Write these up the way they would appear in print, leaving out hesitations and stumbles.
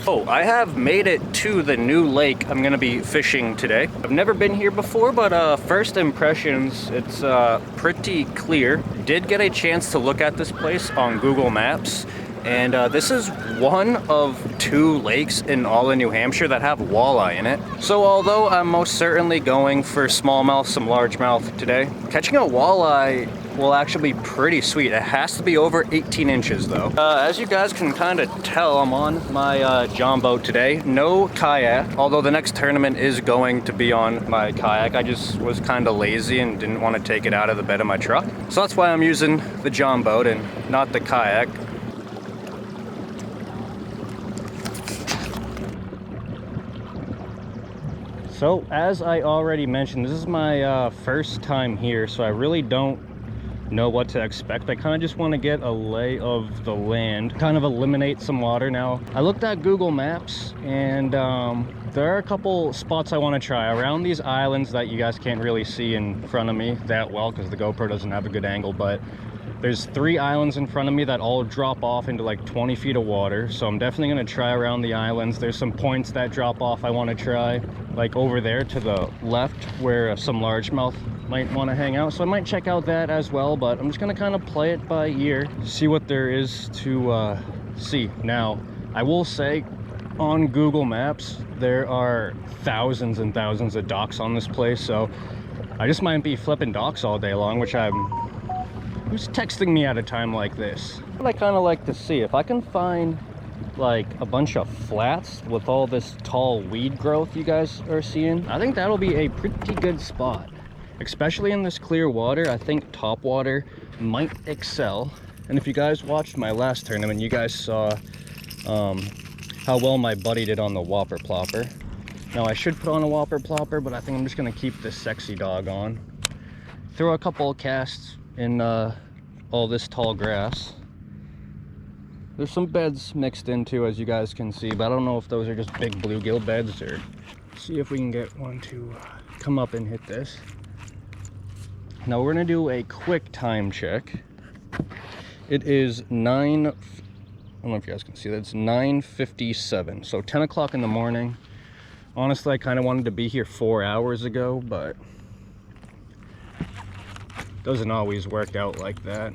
Oh, I have made it to the new lake I'm gonna be fishing today. I've never been here before, but first impressions, it's pretty clear. Did get a chance to look at this place on Google Maps, and this is one of 2 lakes in all of New Hampshire that have walleye in it. So although I'm most certainly going for smallmouth, some largemouth today, catching a walleye will actually be pretty sweet. It has to be over 18 inches though. As you guys can kind of tell, I'm on my John boat today. No kayak, although the next tournament is going to be on my kayak. I just was kind of lazy and didn't want to take it out of the bed of my truck. So that's why I'm using the John boat and not the kayak. So as I already mentioned, this is my first time here, so I really don't know what to expect. I kind of just want to get a lay of the land, kind of eliminate some water. Now I looked at Google Maps, and there are a couple spots I want to try around these islands that you guys can't really see in front of me that well because the GoPro doesn't have a good angle, but there's 3 islands in front of me that all drop off into like 20 feet of water, so I'm definitely going to try around the islands. There's some points that drop off I want to try, like over there to the left where some largemouth might want to hang out, so I might check out that as well. But I'm just going to kind of play it by ear, see what there is to see. Now I will say, on Google Maps there are thousands and thousands of docks on this place, so I just might be flipping docks all day long, which who's texting me at a time like this? What I kind of like to see, if I can find like a bunch of flats with all this tall weed growth you guys are seeing, I think that'll be a pretty good spot. Especially in this clear water, I think top water might excel. And if you guys watched my last tournament, you guys saw how well my buddy did on the whopper plopper. Now I should put on a whopper plopper, but I think I'm just gonna keep this sexy dog on. Throw a couple of casts in all this tall grass. There's some beds mixed into, as you guys can see, but I don't know if those are just big bluegill beds, or see if we can get one to come up and hit this. Now we're gonna do a quick time check. It is I don't know if you guys can see that, it's 9:57, so 10 o'clock in the morning. Honestly, I kind of wanted to be here 4 hours ago, but doesn't always work out like that.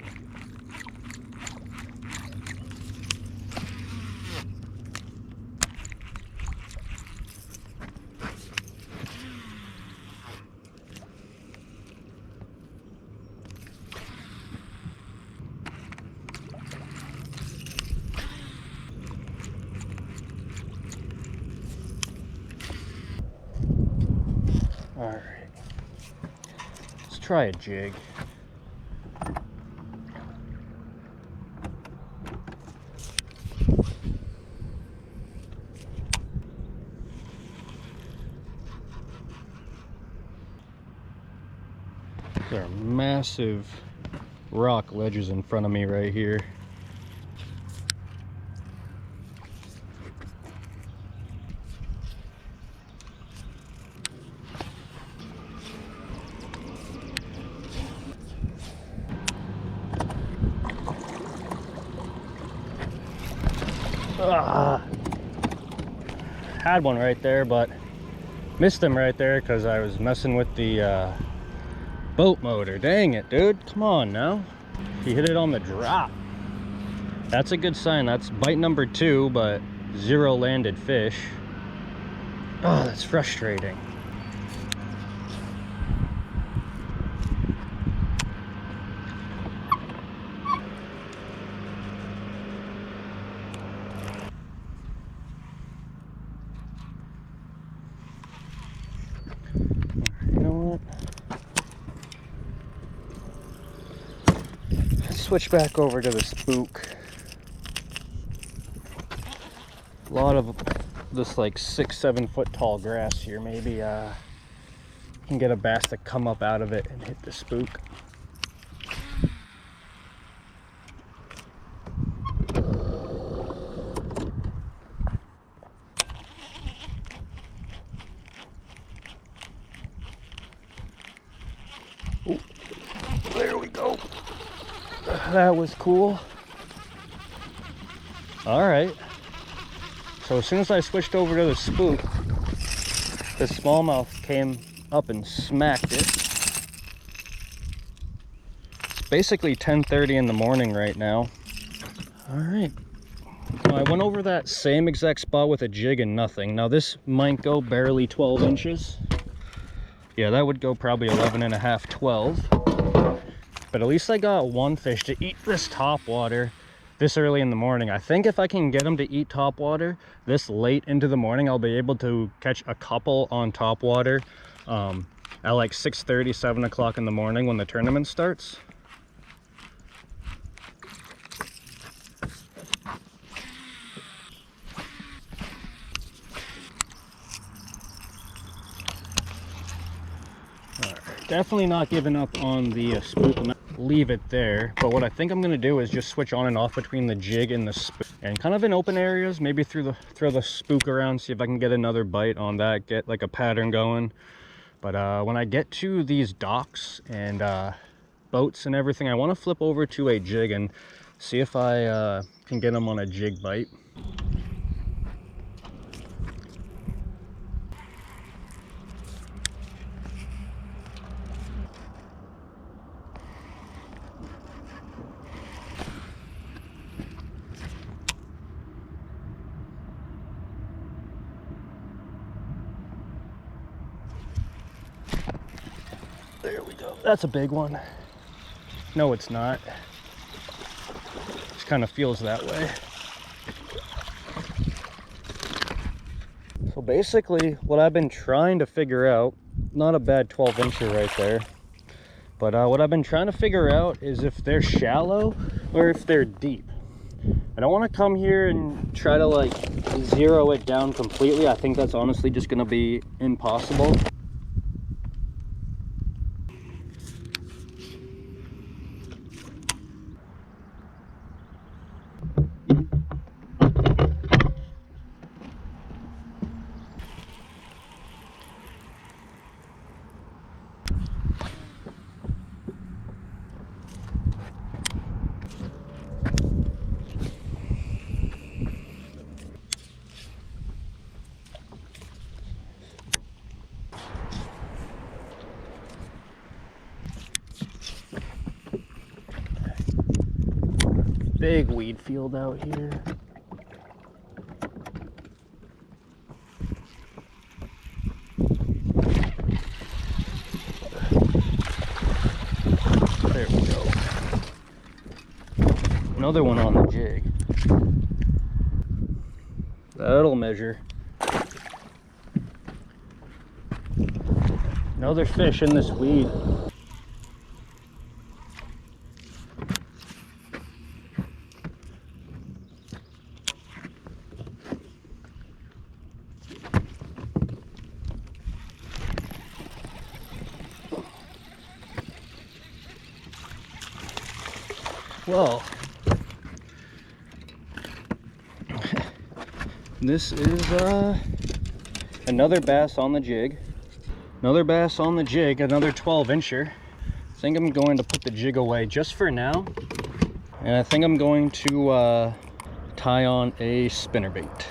All right, let's try a jig. There are massive rock ledges in front of me right here. Had one right there, but missed him right there because I was messing with the boat motor. Dang it, dude. Come on now. He hit it on the drop. That's a good sign. That's bite number 2, but 0 landed fish. Oh, that's frustrating. switch back over to the spook. A lot of this like 6-7 foot tall grass here. Maybe can get a bass to come up out of it and hit the spook. Ooh, there we go. That was cool. All right. So as soon as I switched over to the spook, the smallmouth came up and smacked it. It's basically 10:30 in the morning right now. All right. Now, I went over that same exact spot with a jig and nothing. Now this might go barely 12 inches. Yeah, that would go probably 11.5, 12. But at least I got one fish to eat this topwater this early in the morning. I think if I can get them to eat topwater this late into the morning, I'll be able to catch a couple on topwater at like 6:30, 7 o'clock in the morning when the tournament starts. Definitely not giving up on the spook. I'm not leave it there, but what I think I'm going to do is just switch on and off between the jig and the spook, and kind of in open areas, maybe throw the spook around, see if I can get another bite on that, get like a pattern going. But when I get to these docks and boats and everything, I want to flip over to a jig and see if I can get them on a jig bite. There we go. That's a big one. No, it's not. Just kind of feels that way. So basically, what I've been trying to figure out, not a bad 12-incher right there, but what I've been trying to figure out is if they're shallow or if they're deep. I don't want to come here and try to like zero it down completely. I think that's honestly just going to be impossible. Big weed field out here. There we go. Another one on the jig. That'll measure. Another fish in this weed. Well, this is another bass on the jig. Another bass on the jig, another 12-incher. I think I'm going to put the jig away just for now. And I think I'm going to tie on a spinnerbait.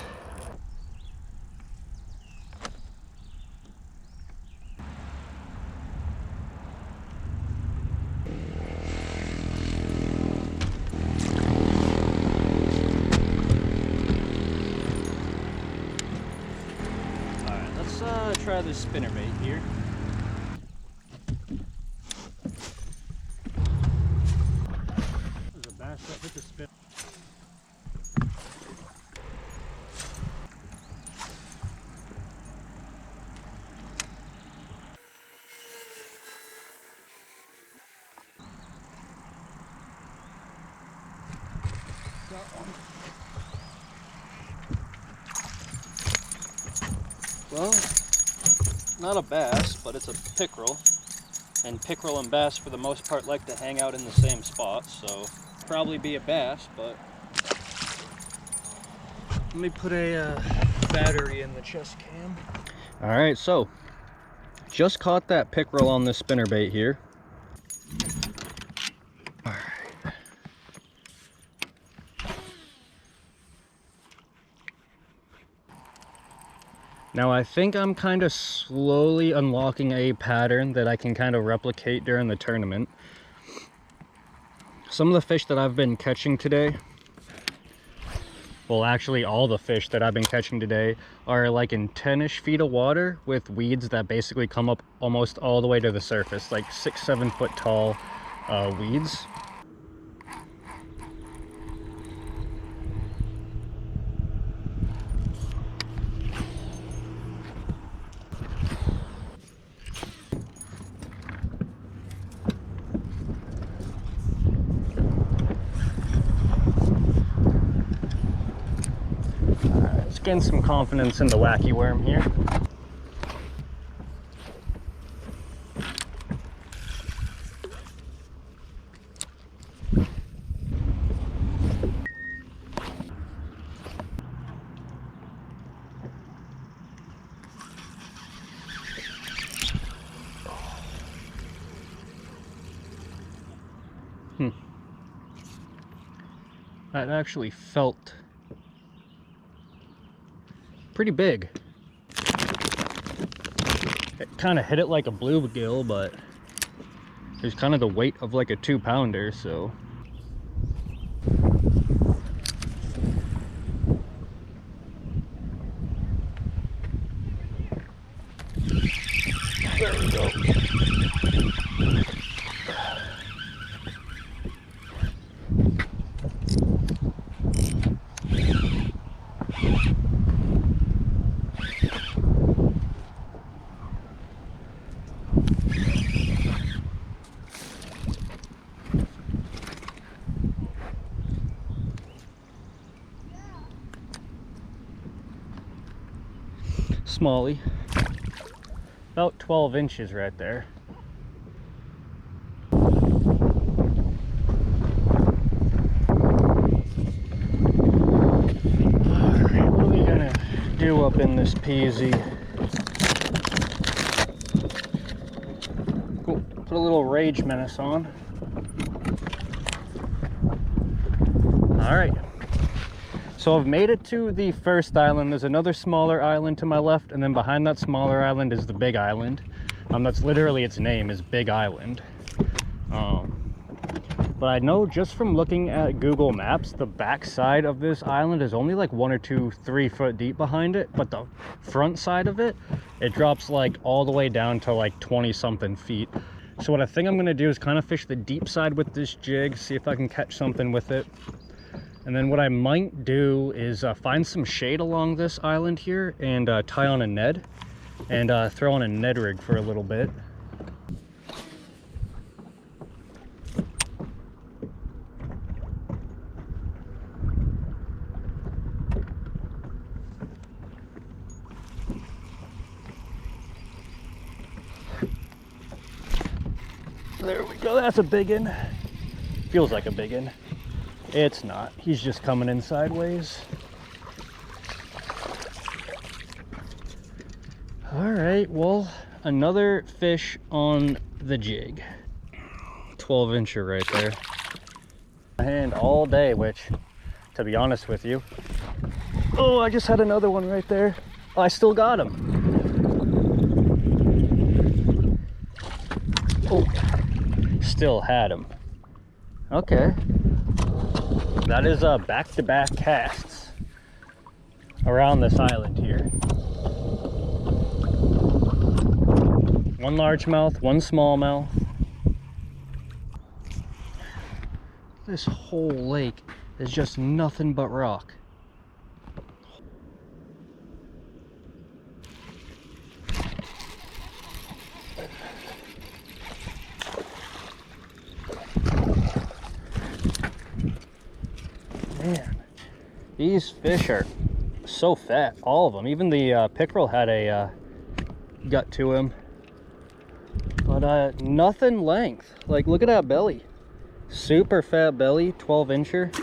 Try this spinnerbait here. There's a bass that hit the spin. that one. Well, not a bass, but it's a pickerel. And pickerel and bass for the most part like to hang out in the same spot, so probably be a bass, but let me put a battery in the chest cam. All right, so just caught that pickerel on this spinnerbait here. All right. Now I think I'm kind of slowly unlocking a pattern that I can kind of replicate during the tournament. Some of the fish that I've been catching today, well actually all the fish that I've been catching today are like in 10-ish feet of water with weeds that basically come up almost all the way to the surface, like 6-7 foot tall weeds. Let's gain some confidence in the wacky worm here. That actually felt pretty big. It kind of hit it like a bluegill, but there's kind of the weight of like a 2-pounder, so. There we go. Smallie, about 12 inches right there. Alright, what are we gonna do up in this peasy? Cool. Put a little Rage Menace on. Alright. So I've made it to the first island. There's another smaller island to my left, and then behind that smaller island is the big island. That's literally its name, is Big Island. But I know just from looking at Google Maps, the back side of this island is only like 1 or 2, 3 foot deep behind it, but the front side of it, it drops like all the way down to like 20 something feet. So what I think I'm gonna do is kind of fish the deep side with this jig, see if I can catch something with it. And then what I might do is find some shade along this island here and tie on a Ned and throw on a Ned rig for a little bit. There we go, that's a big one. Feels like a big one. It's not. He's just coming in sideways. All right, well, another fish on the jig. 12-incher right there. And all day, which, to be honest with you, oh, I just had another one right there. I still got him. Oh, still had him. Okay. That is back-to-back casts around this island here. One largemouth, one smallmouth. This whole lake is just nothing but rock. Man. These fish are so fat, all of them. Even the pickerel had a gut to him. But nothing length. Like, look at that belly. Super fat belly, 12-incher.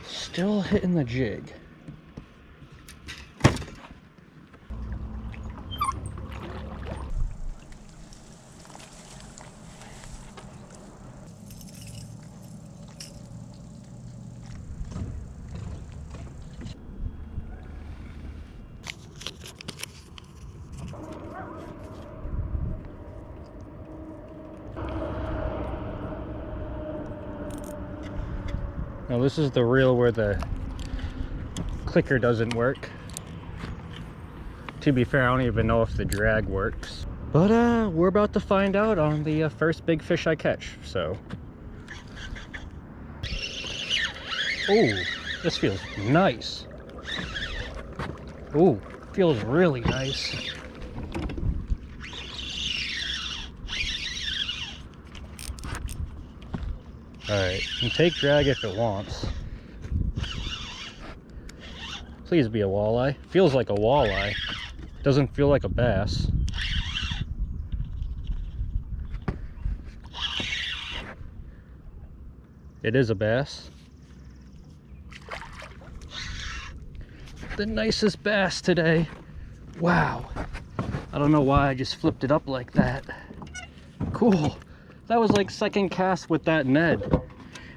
Still hitting the jig. Now this is the reel where the clicker doesn't work. To be fair, I don't even know if the drag works. But we're about to find out on the first big fish I catch, so. Oh, this feels nice. Oh, feels really nice. Alright, and take drag if it wants. Please be a walleye. Feels like a walleye. Doesn't feel like a bass. It is a bass. The nicest bass today. Wow. I don't know why I just flipped it up like that. Cool. That was like second cast with that Ned.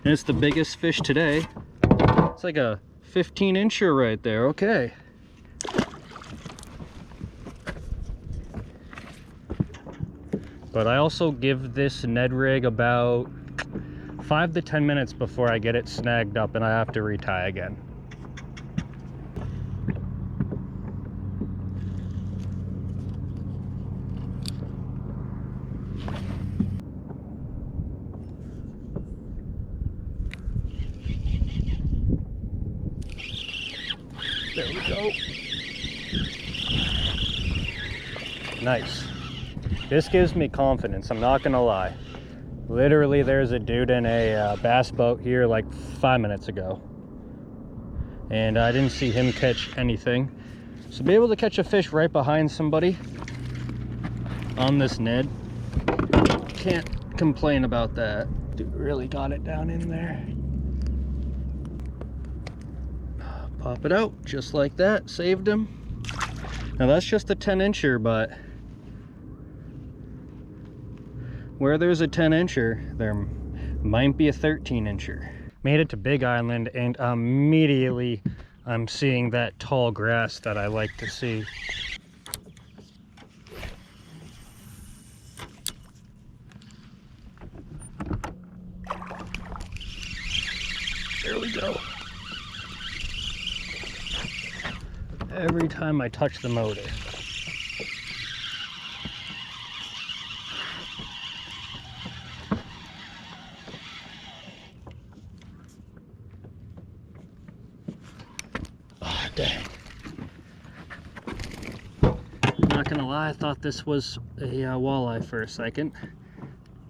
And it's the biggest fish today. It's like a 15-incher right there. Okay. But I also give this Ned rig about 5 to 10 minutes before I get it snagged up and I have to retie again. There we go. Nice. This gives me confidence, I'm not gonna lie. Literally, there's a dude in a bass boat here like 5 minutes ago. And I didn't see him catch anything. So to be able to catch a fish right behind somebody on this Ned, can't complain about that. Dude really got it down in there. Pop it out just like that, saved him. Now that's just a 10-incher, but where there's a 10-incher, there might be a 13-incher. Made it to Big Island and immediately I'm seeing that tall grass that I like to see. There we go. Every time I touch the motor. Oh, dang. Not gonna lie, I thought this was a walleye for a second.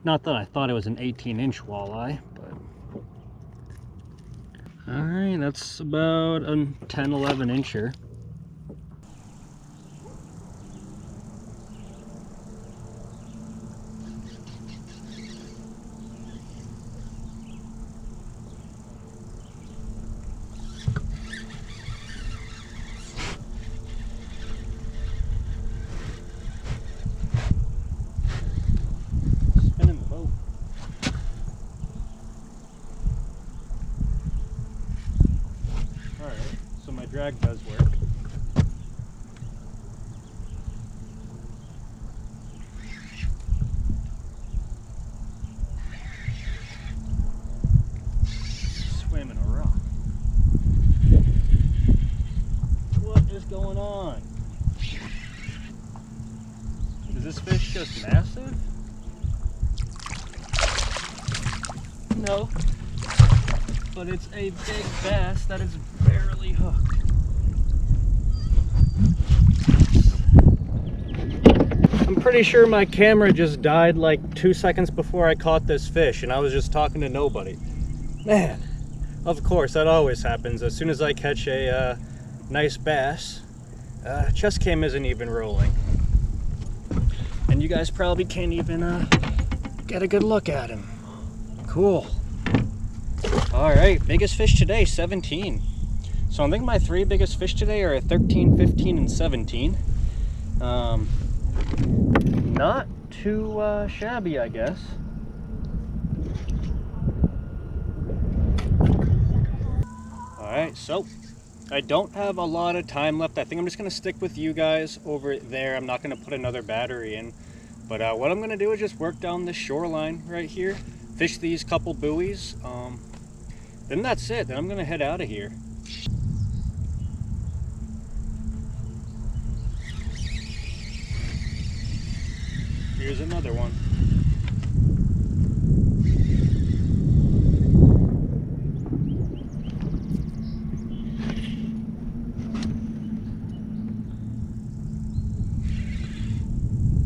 Not that I thought it was an 18-inch walleye, but... Alright, that's about a 10-11-incher. Drag does work. Swim in a rock. What is going on? Is this fish just massive? No. But it's a big bass that is barely hooked. I'm pretty sure my camera just died like 2 seconds before I caught this fish, and I was just talking to nobody. Man, of course, that always happens. As soon as I catch a nice bass, chest cam isn't even rolling. And you guys probably can't even get a good look at him. Cool. All right, biggest fish today, 17. So I think my 3 biggest fish today are 13, 15, and 17. Not too shabby, I guess. All right, so I don't have a lot of time left. I think I'm just gonna stick with you guys over there. I'm not gonna put another battery in, but what I'm gonna do is just work down this shoreline right here, fish these couple buoys. Then that's it. Then I'm gonna head out of here. Here's another one.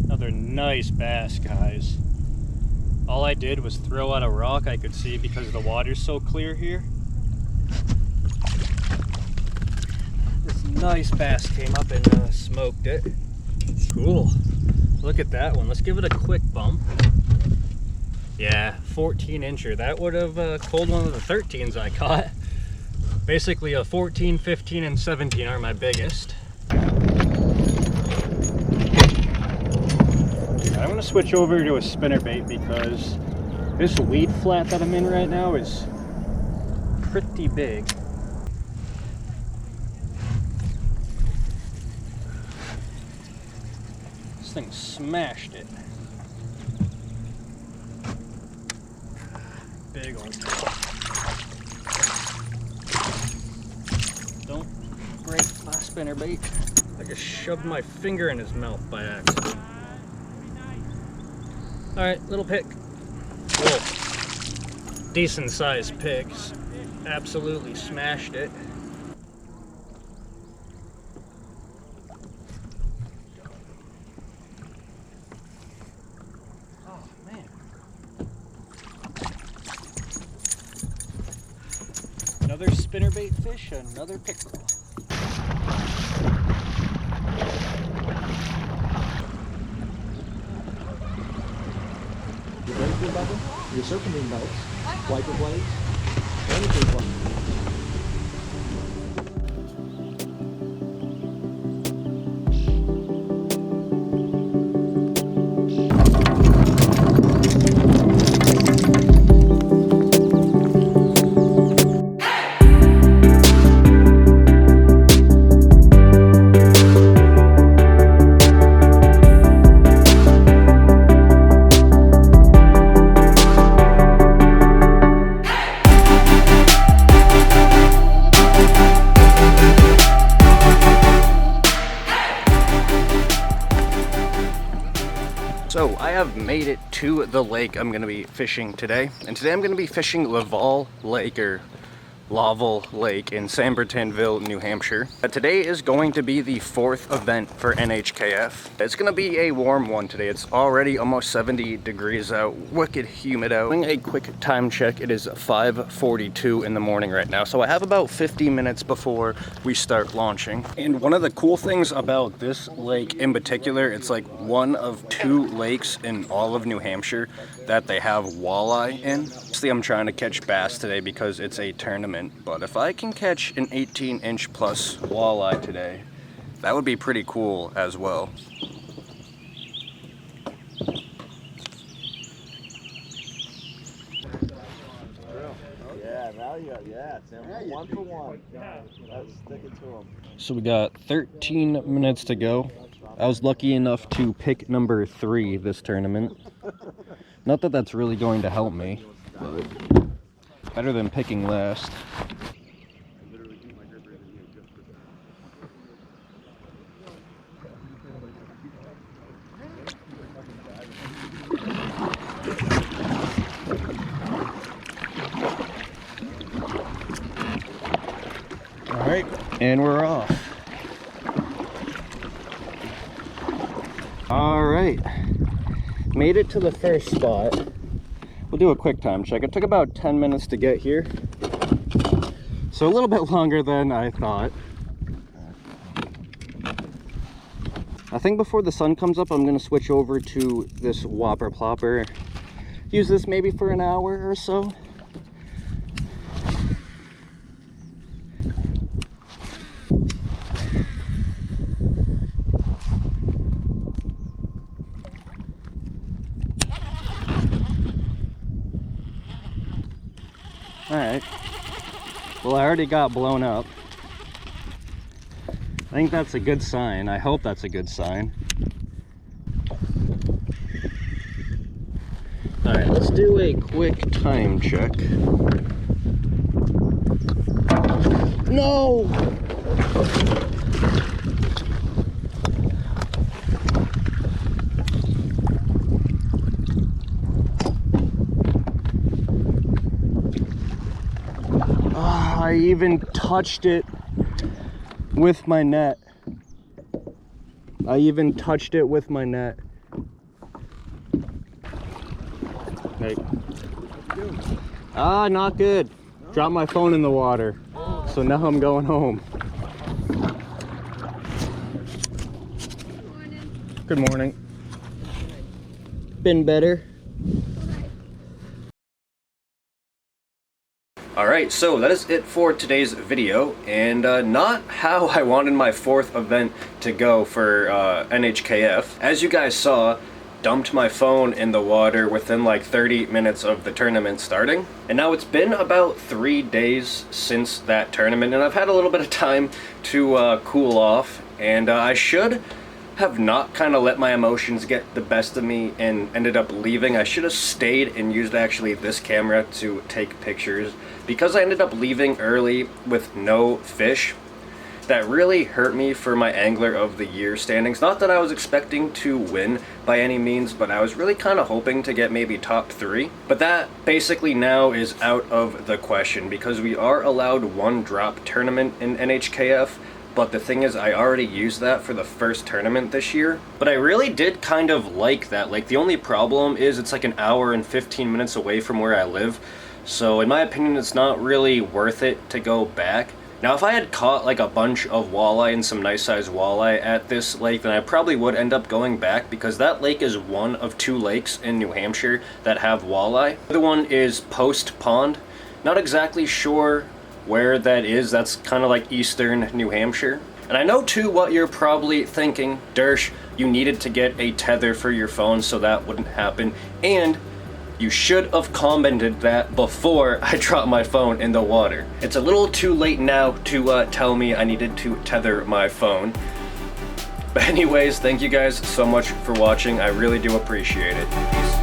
Another nice bass, guys. All I did was throw out a rock I could see because the water's so clear here. This nice bass came up and smoked it. Cool. Look at that one. Let's give it a quick bump. Yeah, 14 incher. That would have pulled one of the 13s I caught. Basically a 14, 15, and 17 are my biggest. I'm gonna switch over to a spinnerbait because this weed flat that I'm in right now is pretty big. This thing smashed it. Big one. Don't break my spinnerbait. I just shoved my finger in his mouth by accident. All right, little pick. Cool. Decent sized picks. Absolutely smashed it. Oh man. Another spinnerbait fish, another pickerel. Your benthium bubble, your serpentine belts, wiper blades, anything like So I have made it to the lake I'm going to be fishing today, and today I'm going to be fishing Lovell Lake, or Lovell Lake, in San Bernardino, New Hampshire. Today is going to be the 4th event for NHKF. It's going to be a warm one today. It's already almost 70 degrees out, wicked humid out. Doing a quick time check, it is 5:42 in the morning right now, so I have about 50 minutes before we start launching. And one of the cool things about this lake in particular, it's like one of 2 lakes in all of New Hampshire that they have walleye in. Obviously, I'm trying to catch bass today because it's a tournament. But if I can catch an 18-inch plus walleye today, that would be pretty cool as well. yeah, value, yeah, Tim. 1 for 1. Let's stick it to them. So we got 13 minutes to go. I was lucky enough to pick number 3 this tournament. Not that that's really going to help me, but better than picking last. All right, and we're off. All right, made it to the first spot. We'll do a quick time check. It took about 10 minutes to get here, so a little bit longer than I thought. I think before the sun comes up, I'm gonna switch over to this Whopper Plopper. Use this maybe for an hour or so. All right, well, I already got blown up. I think that's a good sign. I hope that's a good sign. All right, let's do a quick time check. No! I even touched it with my net. I even touched it with my net. Hey. Ah, not good. No? Dropped my phone in the water. Oh. So now I'm going home. Good morning. Been better? Alright, so that is it for today's video, and not how I wanted my 4th event to go for NHKF. As you guys saw, dumped my phone in the water within like 30 minutes of the tournament starting. And now it's been about 3 days since that tournament, and I've had a little bit of time to cool off, and I should have not kind of let my emotions get the best of me and ended up leaving. I should have stayed and used actually this camera to take pictures. Because I ended up leaving early with no fish, that really hurt me for my Angler of the Year standings. Not that I was expecting to win by any means, but I was really kind of hoping to get maybe top 3. But that basically now is out of the question because we are allowed 1 drop tournament in NHKF. But the thing is, I already used that for the first tournament this year. But I really did kind of like that. Like, the only problem is it's like an hour and 15 minutes away from where I live. So in my opinion, it's not really worth it to go back. Now, if I had caught like a bunch of walleye and some nice sized walleye at this lake, then I probably would end up going back because that lake is one of 2 lakes in New Hampshire that have walleye. The other one is Post Pond. Not exactly sure where that is. That's kind of like eastern New Hampshire. And I know too what you're probably thinking, Dersch, you needed to get a tether for your phone so that wouldn't happen, and you should have commented that before I dropped my phone in the water. It's a little too late now to tell me I needed to tether my phone. But anyways, thank you guys so much for watching. I really do appreciate it. Peace.